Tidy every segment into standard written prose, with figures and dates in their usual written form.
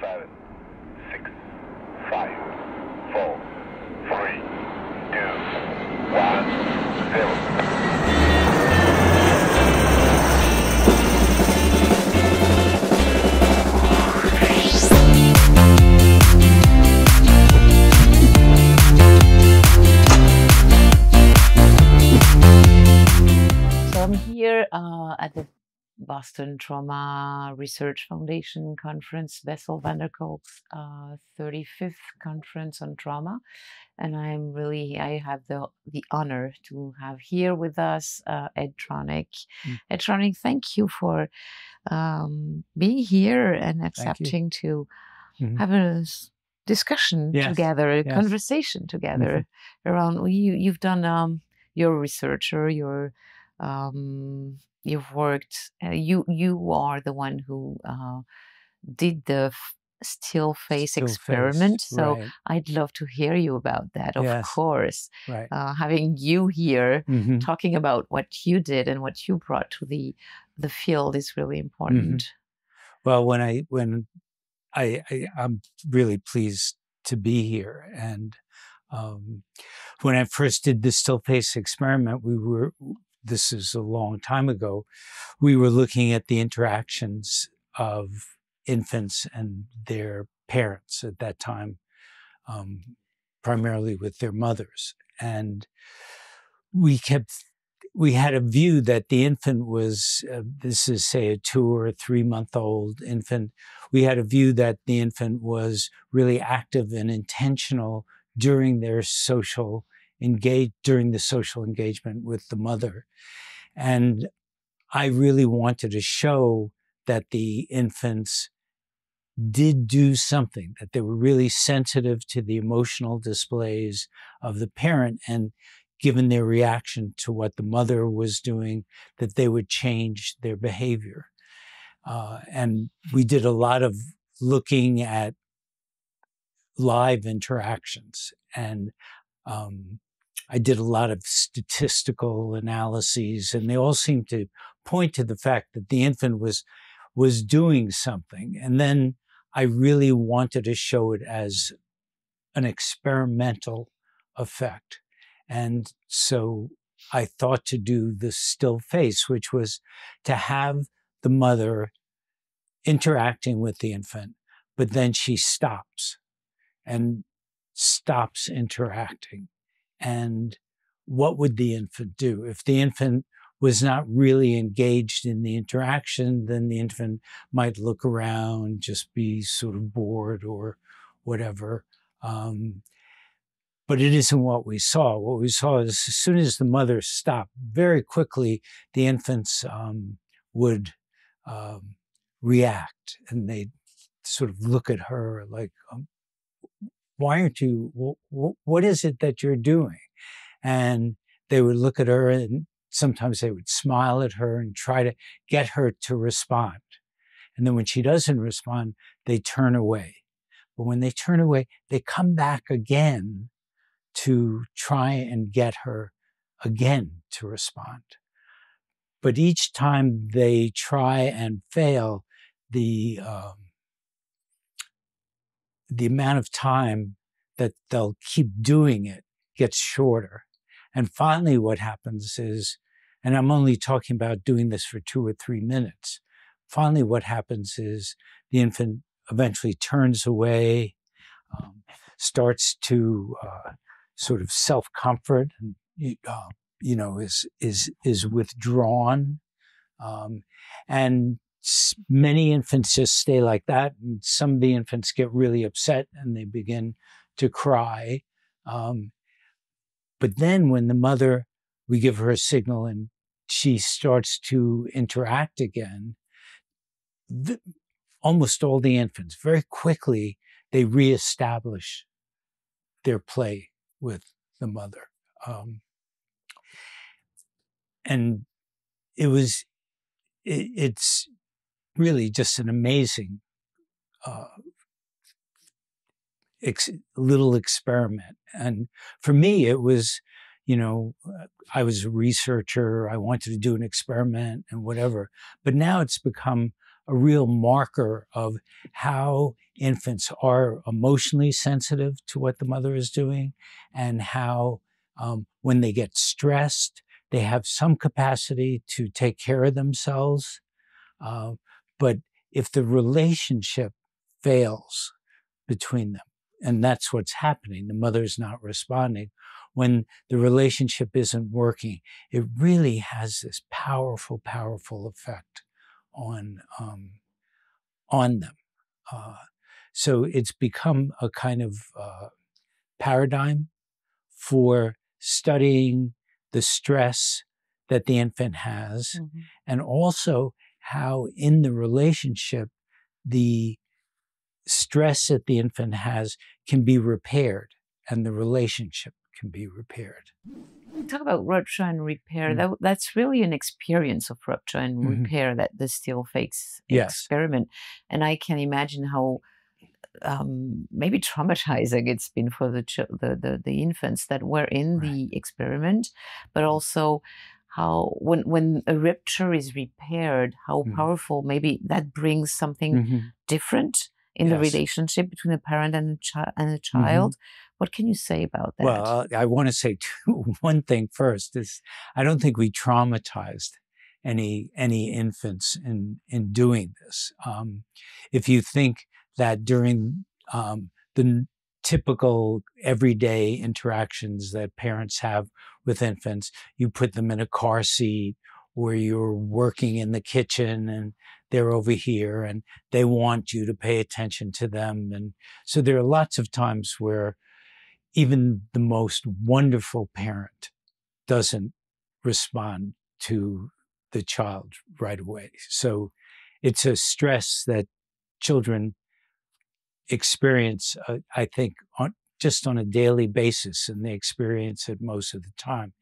7, 6, 5, 4, 3, 2, 1, 0. I'm here at the Boston Trauma Research Foundation conference, Bessel van der Kolk's 35th conference on trauma, and I have the honor to have here with us Ed Tronick. Ed Tronick, thank you for being here and accepting to have a discussion together, a conversation together around. You've done you're a researcher. You've worked. You are the one who did the still face experiment. So I'd love to hear you about that. Of course, having you here talking about what you did and what you brought to the field is really important. Well, I'm really pleased to be here, and when I first did the still face experiment, this is a long time ago, we were looking at the interactions of infants and their parents at that time, primarily with their mothers. And we had a view that the infant was, this is say a 2 or 3 month old infant, we had a view that the infant was really active and intentional during the social engagement with the mother. And I really wanted to show that the infants did do something, that they were really sensitive to the emotional displays of the parent, and given their reaction to what the mother was doing, that they would change their behavior. And we did a lot of looking at live interactions, and I did a lot of statistical analyses, and they all seemed to point to the fact that the infant was doing something. And then I really wanted to show it as an experimental effect. And so I thought to do the still face, which was to have the mother interacting with the infant, but then she stops interacting. And what would the infant do? If the infant was not really engaged in the interaction, then the infant might look around, just be sort of bored or whatever. But it isn't what we saw. What we saw is as soon as the mother stopped, very quickly, the infants would react, and they'd sort of look at her like, why aren't you, what is it that you're doing? And they would look at her, and sometimes they would smile at her and try to get her to respond. And then when she doesn't respond, they turn away. But when they turn away, they come back again to try and get her again to respond. But each time they try and fail, the amount of time that they'll keep doing it gets shorter. And finally what happens is, and I'm only talking about doing this for 2 or 3 minutes, finally what happens is the infant eventually turns away, starts to sort of self-comfort, and is withdrawn. And many infants just stay like that, and some of the infants get really upset and they begin to cry. But then when the mother, we give her a signal and she starts to interact again, almost all the infants, very quickly, they reestablish their play with the mother. And it's really just an amazing little experiment. And for me, it was, I was a researcher. I wanted to do an experiment and whatever. But now it's become a real marker of how infants are emotionally sensitive to what the mother is doing, and how when they get stressed, they have some capacity to take care of themselves. But if the relationship fails between them, and that's what's happening, the mother's not responding, when the relationship isn't working, it really has this powerful, powerful effect on them. So it's become a kind of paradigm for studying the stress that the infant has, and also how in the relationship, the stress that the infant has can be repaired and the relationship can be repaired. Talk about rupture and repair. That's really an experience of rupture and repair, that the still face experiment. And I can imagine how maybe traumatizing it's been for the infants that were in the experiment, but also how when a rupture is repaired, how powerful maybe that brings something different in the relationship between a parent and a child. What can you say about that? Well, I want to say one thing first is I don't think we traumatized any infants in doing this. If you think that during the typical everyday interactions that parents have with infants, you put them in a car seat, or you're working in the kitchen and they're over here and they want you to pay attention to them. And so there are lots of times where even the most wonderful parent doesn't respond to the child right away. So it's a stress that children experience, I think, just on a daily basis, and they experience it most of the time.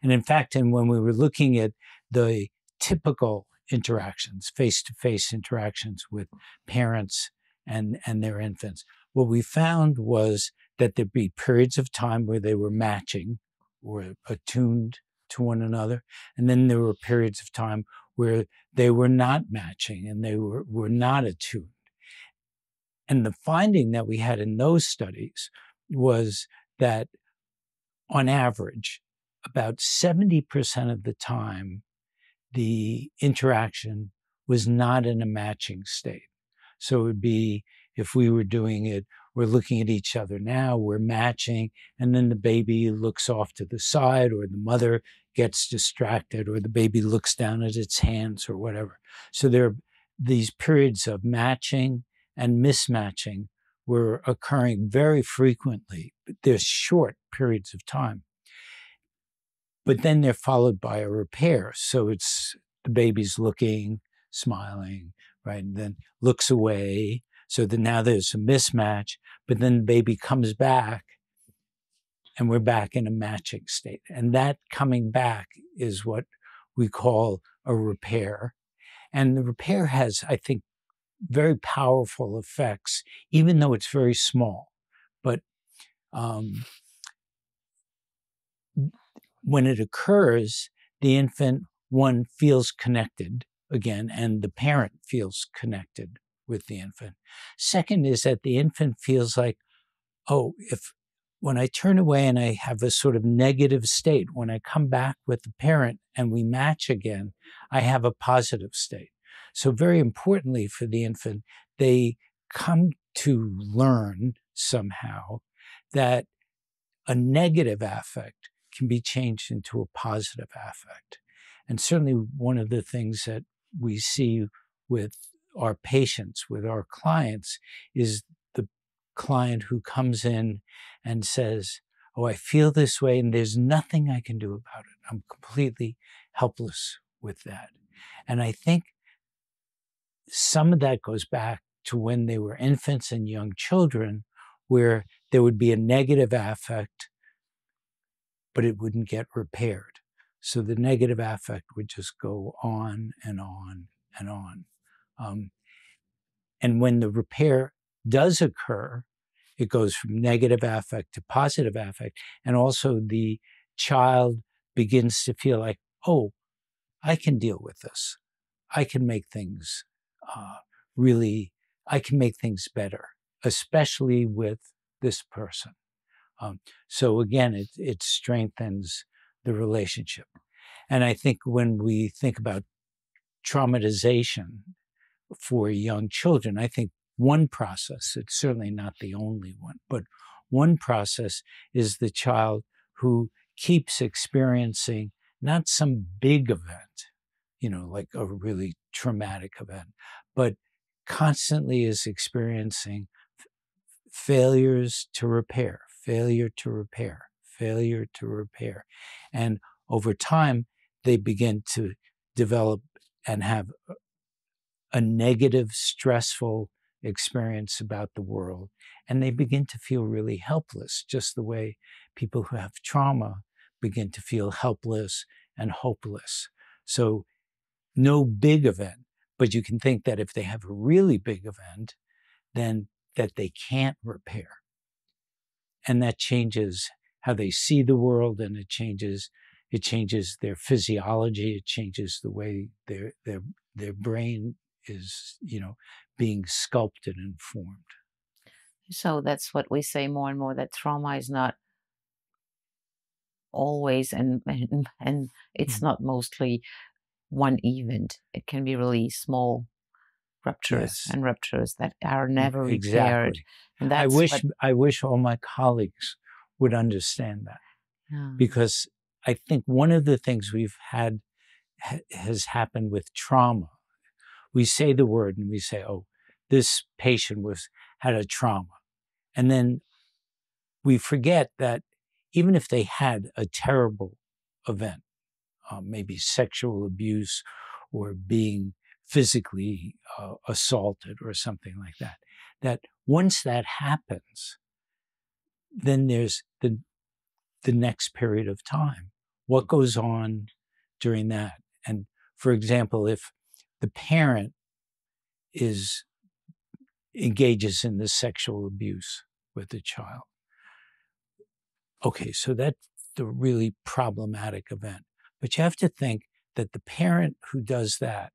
And in fact, when we were looking at the typical interactions, face-to-face interactions with parents and their infants, what we found was that there'd be periods of time where they were matching or attuned to one another. And then there were periods of time where they were not matching and they were not attuned. And the finding that we had in those studies was that on average, about 70% of the time, the interaction was not in a matching state. So it would be, if we were doing it, we're looking at each other now, we're matching, and then the baby looks off to the side, or the mother gets distracted, or the baby looks down at its hands or whatever. So there are these periods of matching and mismatching were occurring very frequently. They're short periods of time. But then they're followed by a repair. So it's the baby's looking, smiling, right? And then looks away. So then now there's a mismatch, but then the baby comes back and we're back in a matching state. And that coming back is what we call a repair. And the repair has, I think, very powerful effects, even though it's very small. But when it occurs, the infant, one, feels connected again, and the parent feels connected with the infant. Second is that the infant feels like, oh, when I turn away and I have a sort of negative state, when I come back with the parent and we match again, I have a positive state. So very importantly for the infant, they come to learn somehow that a negative affect can be changed into a positive affect. And certainly one of the things that we see with our patients, with our clients, is the client who comes in and says, oh, I feel this way and there's nothing I can do about it. I'm completely helpless with that. And I think some of that goes back to when they were infants and young children, where there would be a negative affect, but it wouldn't get repaired. So the negative affect would just go on and on and on. And when the repair does occur, it goes from negative affect to positive affect. And also the child begins to feel like, oh, I can deal with this. I can make things really, I can make things better, especially with this person. So again, it strengthens the relationship. And I think when we think about traumatization for young children, I think one process, it's certainly not the only one, but one process is the child who keeps experiencing not some big event, like a really traumatic event, but constantly is experiencing failures to repair, failure to repair, failure to repair. And over time, they begin to develop and have a negative, stressful experience about the world. And they begin to feel really helpless, just the way people who have trauma begin to feel helpless and hopeless. So no big event, but you can think that if they have a really big event, then that they can't repair. And that changes how they see the world, and it changes their physiology, it changes the way their brain is, being sculpted and formed. So that's what we say more and more, that trauma is not always and it's not mostly one event. It can be really small ruptures and ruptures that are never repaired. Exactly. And that's I wish all my colleagues would understand that, because I think one of the things we've had has happened with trauma. We say the word and we say, oh, this patient had a trauma. And then we forget that even if they had a terrible event, maybe sexual abuse or being physically assaulted or something like that, that once that happens, then there's the next period of time. What goes on during that? And for example, if the parent engages in this sexual abuse with the child, okay, so that's the really problematic event. But you have to think that the parent who does that,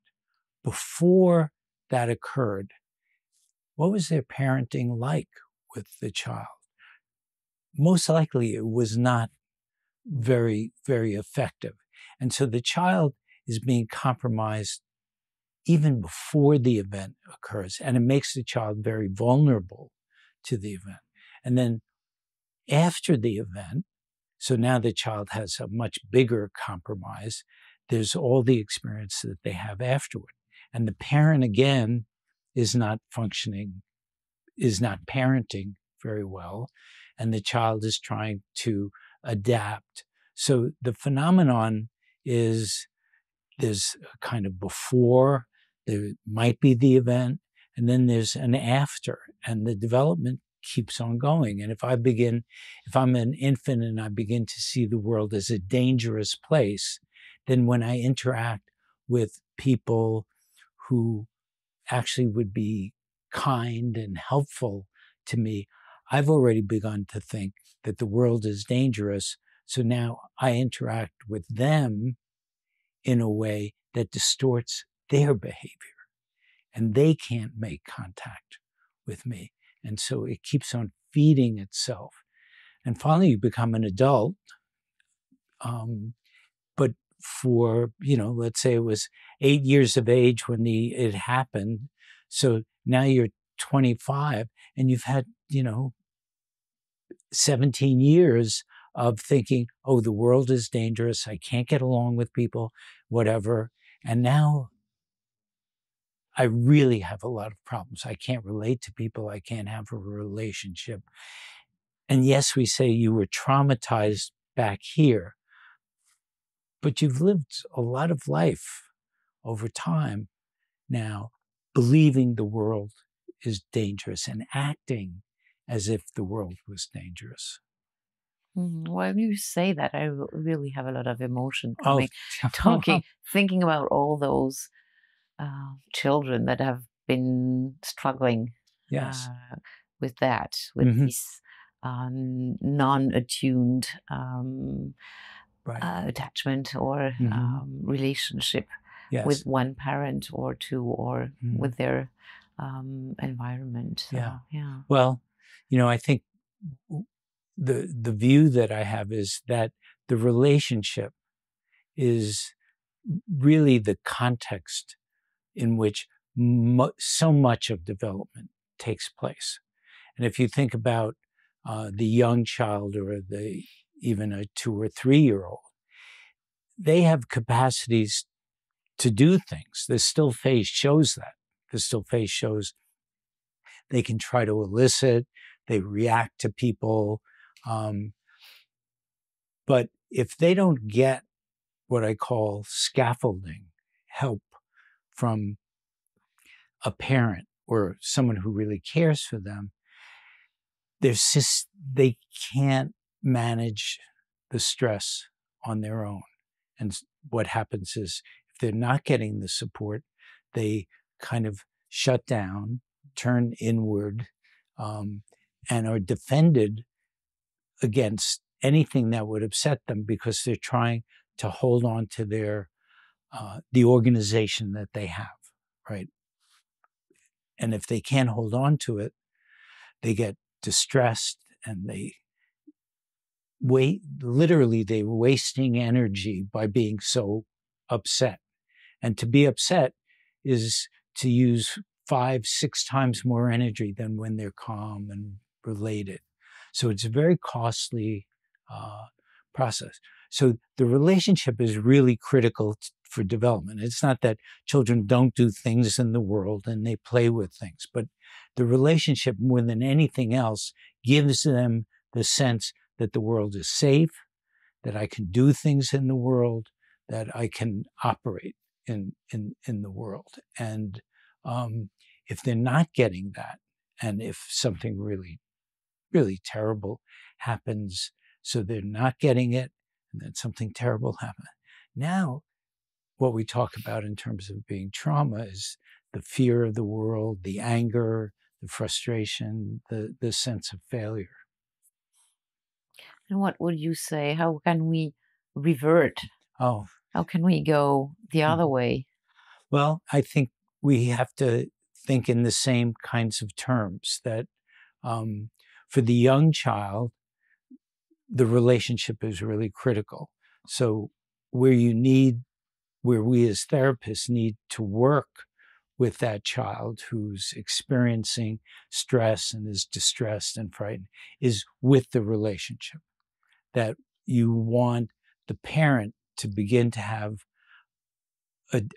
before that occurred, what was their parenting like with the child? Most likely it was not very, very effective. And so the child is being compromised even before the event occurs, and it makes the child very vulnerable to the event. And then after the event, so now the child has a much bigger compromise, there's all the experience that they have afterward. And the parent, again, is not functioning, is not parenting very well, and the child is trying to adapt. So the phenomenon is there's a kind of before, there might be the event, and then there's an after, and the development keeps on going. And if I'm an infant and I begin to see the world as a dangerous place, then when I interact with people who actually would be kind and helpful to me, I've already begun to think that the world is dangerous. So now I interact with them in a way that distorts their behavior, and they can't make contact with me. And so it keeps on feeding itself. And finally, you become an adult. But for, let's say it was 8 years of age when it happened. So now you're 25 and you've had, 17 years of thinking, oh, the world is dangerous. I can't get along with people, whatever. And now I really have a lot of problems. I can't relate to people. I can't have a relationship. And yes, we say you were traumatized back here, but you've lived a lot of life over time now, believing the world is dangerous and acting as if the world was dangerous. When you say that, I really have a lot of emotion coming, thinking about all those children that have been struggling with that, with this non-attuned attachment or relationship. with Yes. one parent or two, or Mhm. with their environment. So, Yeah. yeah. Well, I think the view that I have is that the relationship is really the context in which so much of development takes place. And if you think about the young child or even a 2 or 3-year-old, they have capacities to do things. The still face shows that. The still face shows they can try to elicit, they react to people. But if they don't get what I call scaffolding, help from a parent or someone who really cares for them, they can't manage the stress on their own. And what happens is, if they're not getting the support, they kind of shut down, turn inward, and are defended against anything that would upset them, because they're trying to hold on to the organization that they have, right? And if they can't hold on to it, they get distressed, and they're wasting energy by being so upset. And to be upset is to use 5-6 times more energy than when they're calm and related. So it's a very costly process. So the relationship is really critical for development. It's not that children don't do things in the world and they play with things, but the relationship, more than anything else, gives them the sense that the world is safe, that I can do things in the world, that I can operate in the world. And if they're not getting that, and if something really, really terrible happens, so they're not getting it, and then something terrible happens. Now, what we talk about in terms of being trauma is the fear of the world, the anger, the frustration, the sense of failure. And what would you say? How can we revert? Oh, How can we go the other way? well, I think we have to think in the same kinds of terms, that for the young child, the relationship is really critical. So where we as therapists need to work with that child who's experiencing stress and is distressed and frightened, is with the relationship. That you want the parent to begin to have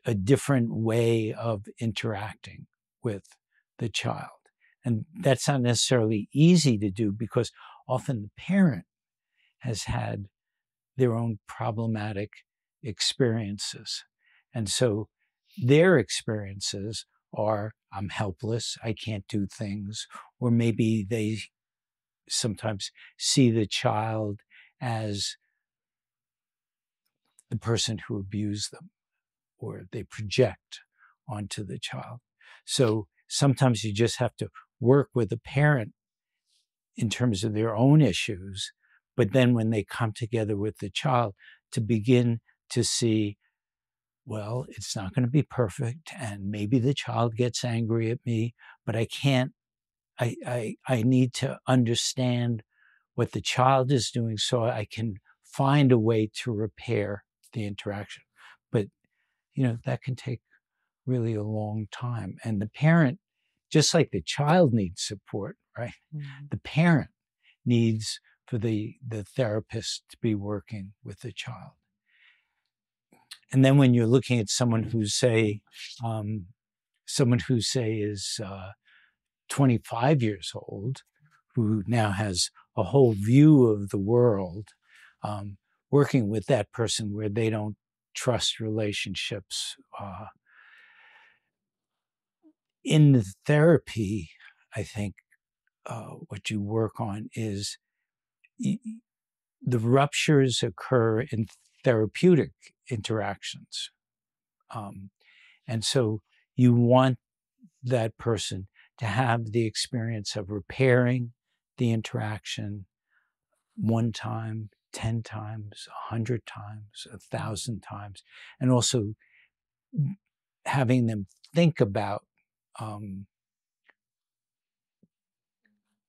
a different way of interacting with the child. And that's not necessarily easy to do, because often the parent has had their own problematic experiences. And so their experiences are, I'm helpless, I can't do things, or maybe they sometimes see the child as the person who abused them, or they project onto the child. So sometimes you just have to work with the parent in terms of their own issues, but then when they come together with the child, to begin to see, well, it's not going to be perfect, and maybe the child gets angry at me, but I need to understand what the child is doing so I can find a way to repair the interaction. But, that can take really a long time. And the parent, just like the child needs support, right? Mm-hmm. The parent needs for the therapist to be working with the child. And then when you're looking at someone who say is 25 years old, who now has a whole view of the world, working with that person where they don't trust relationships. In the therapy, I think what you work on is the ruptures occur in therapeutic interactions. And so you want that person to have the experience of repairing the interaction 1 time, 10 times, 100 times, 1,000 times, and also having them think about,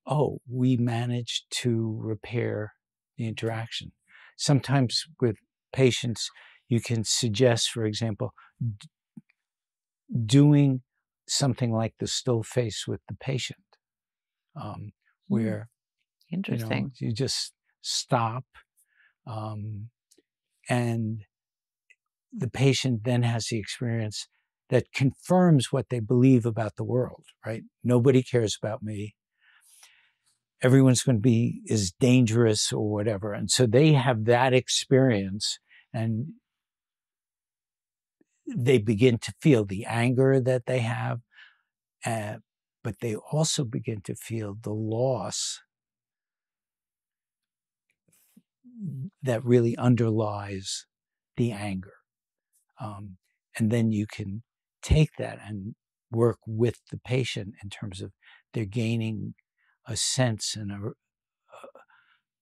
oh, we managed to repair the interaction. Sometimes with patients, you can suggest, for example, doing something like the still face with the patient, where Interesting. you just stop, and the patient then has the experience that confirms what they believe about the world, right? Nobody cares about me. Everyone's going to be is dangerous or whatever. And so they have that experience, and they begin to feel the anger that they have, but they also begin to feel the loss that really underlies the anger. And then you can take that and work with the patient in terms of they're gaining a sense and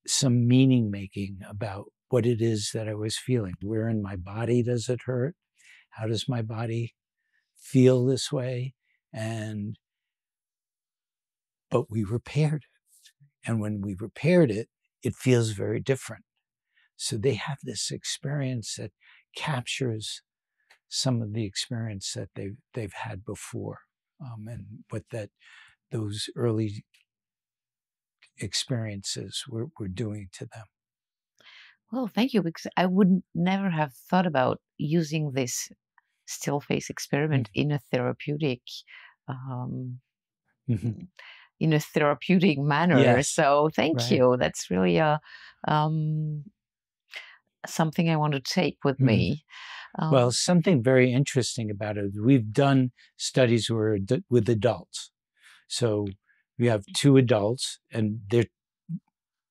some meaning making about what it is that I was feeling. Where in my body does it hurt? How does my body feel this way? But we repaired it. And when we repaired it, it feels very different. So they have this experience that captures some of the experience that they've had before, and what those early experiences were doing to them. Well, thank you, because I would never have thought about using this still face experiment in a therapeutic in a therapeutic manner. Yes. So thank Right. you. That's really something I want to take with me. Well, something very interesting about it, we've done studies with adults. So we have two adults, and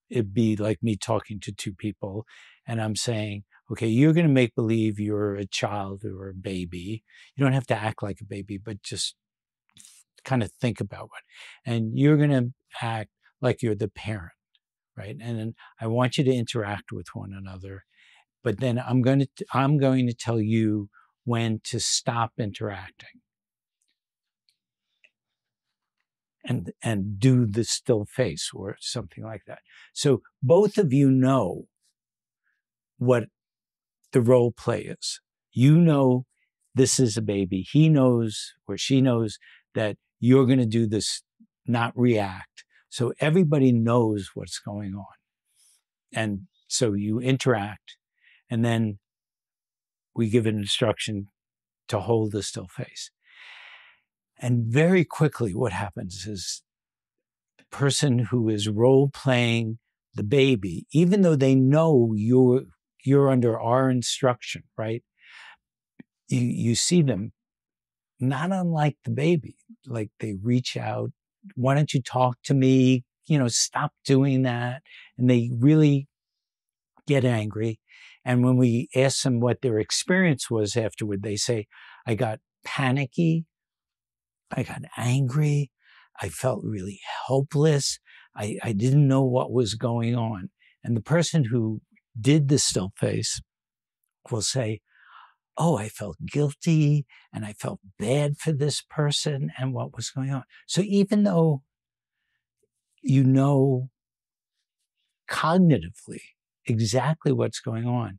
it'd be like me talking to two people, and I'm saying, okay, you're going to make believe you're a child or a baby. You don't have to act like a baby, but just kind of think about what. And you're going to act like you're the parent, right? And then I want you to interact with one another. But then I'm going to tell you when to stop interacting and do the still face or something like that. So both of you know what the role play is. You know this is a baby. He knows or she knows that you're going to do this, not react. So everybody knows what's going on. And so you interact, and then we give an instruction to hold the still face. And very quickly what happens is the person who is role-playing the baby, even though they know you're under our instruction, right? You see them not unlike the baby. Like they reach out, why don't you talk to me? Stop doing that. And they really get angry. And when we ask them what their experience was afterward, they say, I got panicky. I got angry. I felt really helpless. I didn't know what was going on. And the person who did the still face will say, oh, I felt guilty and I felt bad for this person and what was going on. So even though you know cognitively exactly what's going on,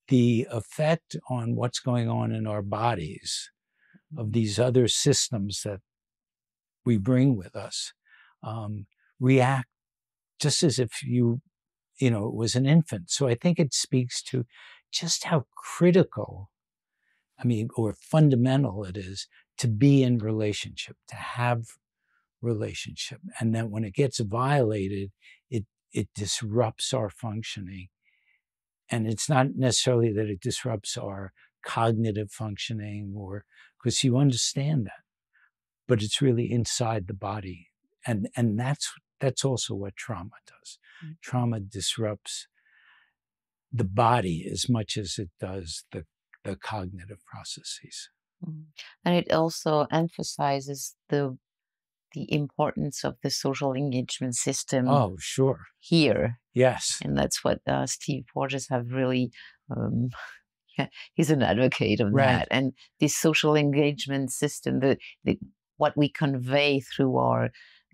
the effect on what's going on in our bodies of these other systems that we bring with us react just as if it was an infant. So I think it speaks to just how critical, or fundamental it is to be in relationship, to have relationship. And that when it gets violated, it disrupts our functioning. And it's not necessarily that it disrupts our cognitive functioning, or because you understand that, but it's really inside the body. And that's also what trauma does. Mm-hmm. Trauma disrupts the body as much as it does the cognitive processes. Mm-hmm. And it also emphasizes the importance of the social engagement system. Oh, sure. Here. Yes. And that's what Steve Porges have really, he's an advocate of Right. that. And this social engagement system, what we convey through our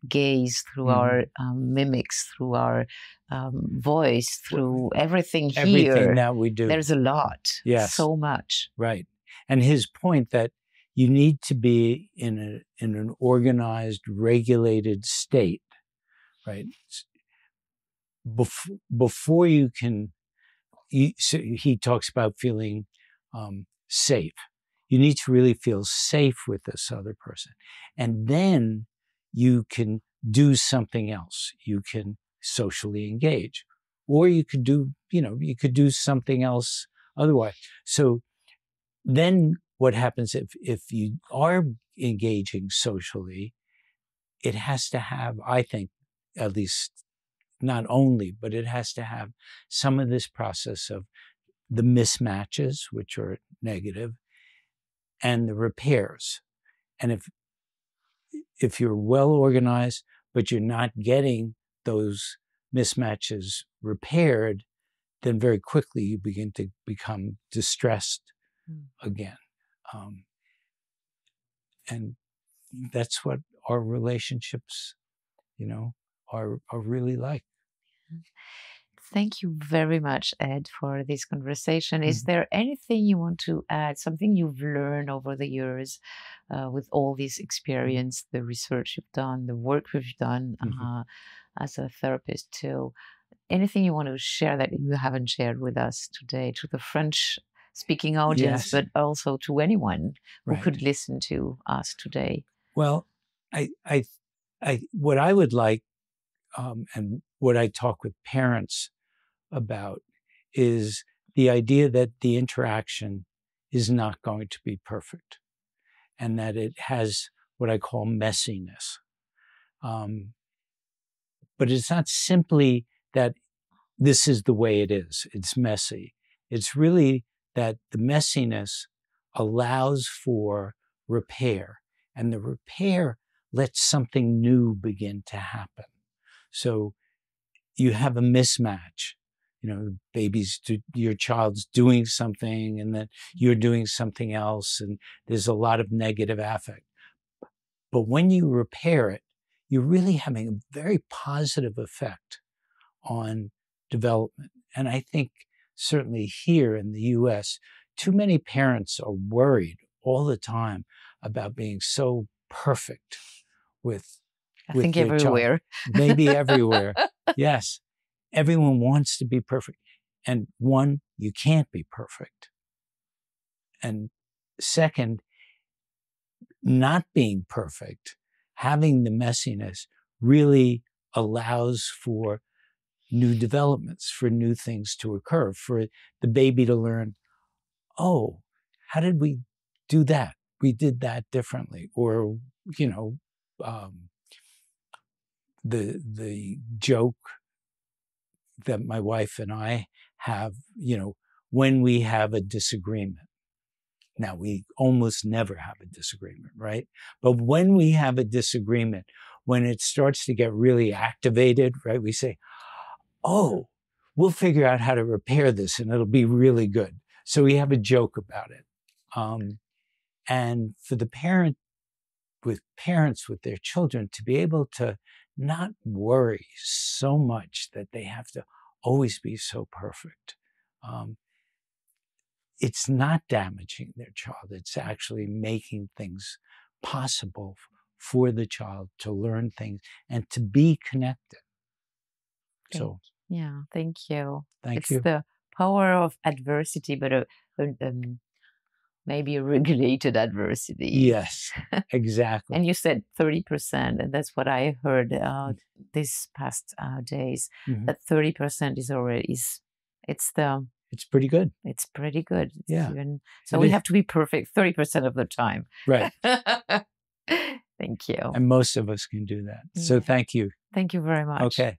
gaze, through our mimics, through our voice, through everything here. Everything that we do. There's a lot. Yes. So much. Right. And his point that you need to be in an organized, regulated state, right? Before you can, so he talks about feeling safe. You need to really feel safe with this other person. And then you can do something else. You can socially engage. Or you could do, you could do something else otherwise. So then what happens if you are engaging socially, it has to have, I think, at least not only, but it has to have some of this process of the mismatches, which are negative, and the repairs. And if you're well organized, but you're not getting those mismatches repaired, then very quickly you begin to become distressed again. And that's what our relationships, are really like. Thank you very much, Ed, for this conversation. Is there anything you want to add, something you've learned over the years with all this experience, the research you've done, the work you've done as a therapist too? Anything you want to share that you haven't shared with us today, to the French-speaking audience, but also to anyone who could listen to us today? Well, what I would like, and what I talk with parents about, is the idea that the interaction is not going to be perfect, and that it has what I call messiness. But it's not simply that this is the way it is. It's messy. It's really that the messiness allows for repair, and the repair lets something new begin to happen. So you have a mismatch, your child's doing something and then you're doing something else, and there's a lot of negative affect. But when you repair it, you're really having a very positive effect on development. And I think certainly here in the US, too many parents are worried all the time about being so perfect with I think everywhere. Maybe everywhere. Yes. Everyone wants to be perfect. And one, you can't be perfect. And second, not being perfect, having the messiness really allows for new developments, for new things to occur, for the baby to learn, oh, how did we do that? We did that differently. Or, the joke that my wife and I have, when we have a disagreement. Now, we almost never have a disagreement, right? But when we have a disagreement, when it starts to get really activated, right, we say, oh, we'll figure out how to repair this and it'll be really good. So we have a joke about it. And for the parents with their children to be able to not worry so much that they have to always be so perfect. It's not damaging their child. It's actually making things possible for the child to learn things and to be connected. Thank you. Thank you. It's the power of adversity, but maybe a regulated adversity. Yes, exactly. And you said 30%, and that's what I heard this past days. That 30% it's pretty good. It's pretty good. Yeah. So we have to be perfect 30% of the time. Right. Thank you. And most of us can do that. So thank you. Thank you very much. Okay.